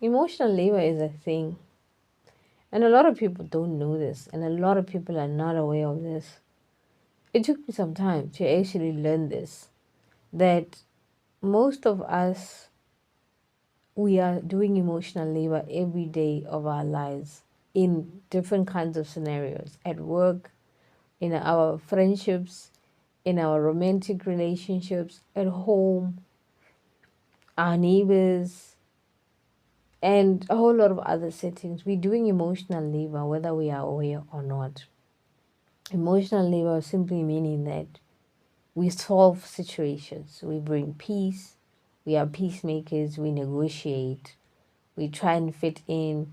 Emotional labor is a thing, and a lot of people don't know this, and a lot of people are not aware of this. It took me some time to actually learn this, that most of us, we are doing emotional labor every day of our lives in different kinds of scenarios, at work, in our friendships, in our romantic relationships, at home, our neighbors, and a whole lot of other settings. We're doing emotional labor whether we are aware or not. Emotional labor simply meaning that we solve situations, we bring peace, we are peacemakers, we negotiate, we try and fit in,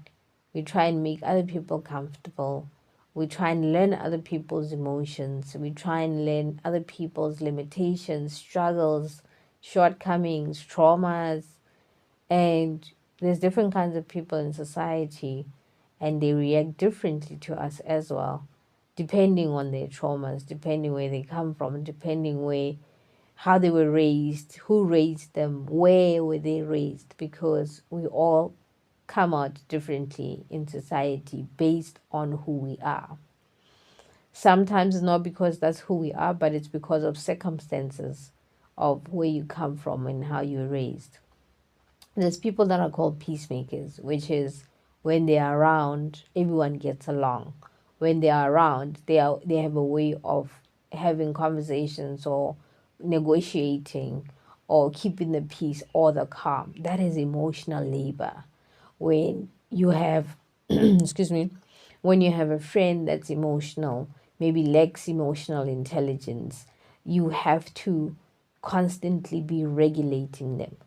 we try and make other people comfortable, we try and learn other people's emotions, we try and learn other people's limitations, struggles, shortcomings, traumas, and there's different kinds of people in society, and they react differently to us as well, depending on their traumas, depending where they come from, depending where how they were raised, who raised them, where were they raised, because we all come out differently in society based on who we are. Sometimes it's not because that's who we are, but it's because of circumstances of where you come from and how you were raised. There's people that are called peacemakers, which is when they are around, everyone gets along. When they are around, they have a way of having conversations or negotiating or keeping the peace or the calm. That is emotional labor. When you have excuse me, when you have a friend that's emotional, maybe lacks emotional intelligence, you have to constantly be regulating them.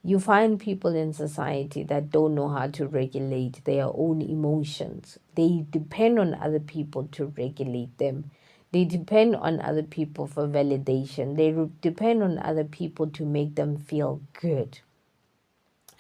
You find people in society that don't know how to regulate their own emotions. They depend on other people to regulate them. They depend on other people for validation. They depend on other people to make them feel good.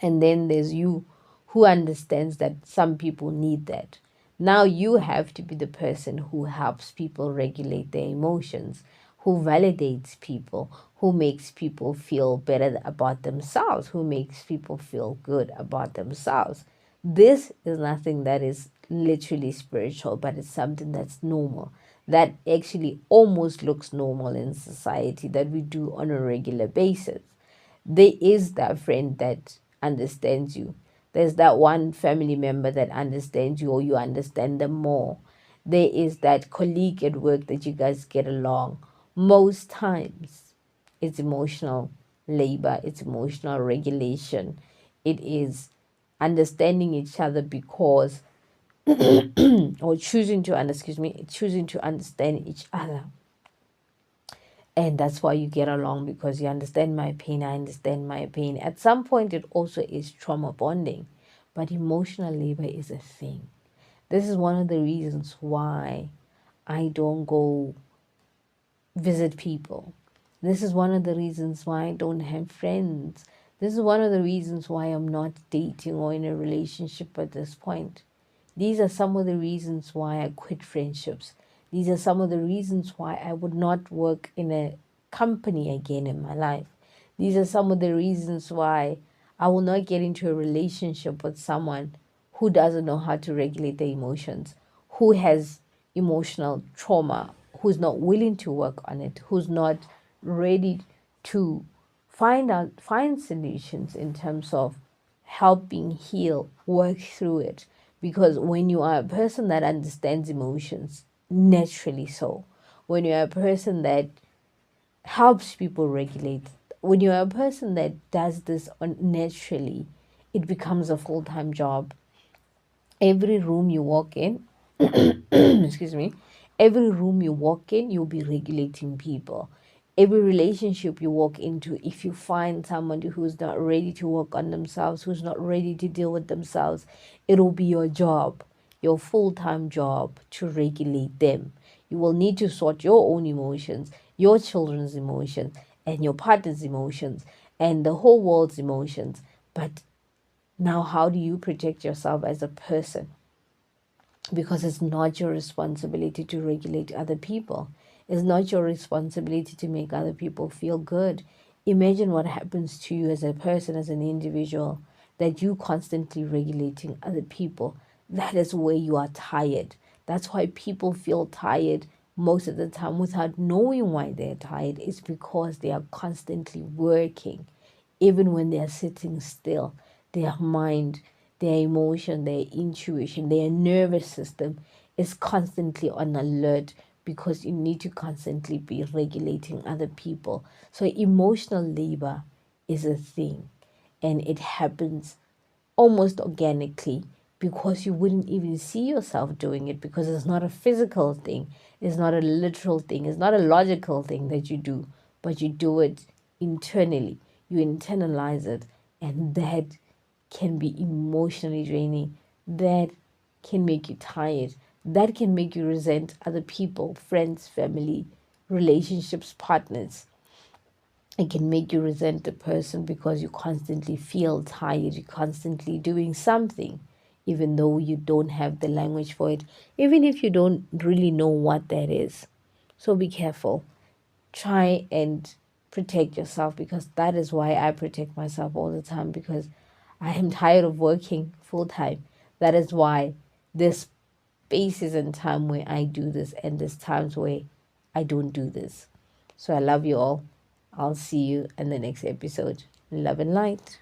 And then there's you who understands that some people need that. Now you have to be the person who helps people regulate their emotions, who validates people, who makes people feel better about themselves, who makes people feel good about themselves. This is nothing that is literally spiritual, but it's something that's normal, that actually almost looks normal in society, that we do on a regular basis. There is that friend that understands you. There's that one family member that understands you or you understand them more. There is that colleague at work that you guys get along. Most times, it's emotional labor, it's emotional regulation. It is understanding each other because, or choosing to understand each other. And that's why you get along, because you understand my pain, I understand my pain. At some point, it also is trauma bonding, but emotional labor is a thing. This is one of the reasons why I don't go visit people. This is one of the reasons why I don't have friends. This is one of the reasons why I'm not dating or in a relationship at this point. These are some of the reasons why I quit friendships. These are some of the reasons why I would not work in a company again in my life. These are some of the reasons why I will not get into a relationship with someone who doesn't know how to regulate their emotions, who has emotional trauma, who's not willing to work on it, who's not ready to find solutions in terms of helping heal, work through it. Because when you are a person that understands emotions, naturally so, when you're a person that helps people regulate, when you're a person that does this naturally, it becomes a full-time job. Every room you walk in, excuse me, every room you walk in, you'll be regulating people. Every relationship you walk into, if you find somebody who's not ready to work on themselves, who's not ready to deal with themselves, it'll be your job, your full-time job, to regulate them. You will need to sort your own emotions, your children's emotions, and your partner's emotions, and the whole world's emotions. But now, how do you protect yourself as a person? Because it's not your responsibility to regulate other people. It's not your responsibility to make other people feel good. Imagine what happens to you as a person, as an individual, that you constantly regulating other people, that is where you are tired. That's why people feel tired most of the time without knowing why they're tired. It's because they are constantly working, even when they're sitting still. Their mind, their emotion, their intuition, their nervous system is constantly on alert because you need to constantly be regulating other people. So emotional labor is a thing, and it happens almost organically because you wouldn't even see yourself doing it, because it's not a physical thing, it's not a literal thing, it's not a logical thing that you do, but you do it internally. You internalize it, and that can be emotionally draining. That can make you tired. That can make you resent other people, friends, family, relationships, partners. It can make you resent the person because you constantly feel tired. You're constantly doing something, even though you don't have the language for it, even if you don't really know what that is. So be careful. Try and protect yourself, because that is why I protect myself all the time, because I am tired of working full time. That is why there's spaces and time where I do this, and there's times where I don't do this. So I love you all. I'll see you in the next episode. Love and light.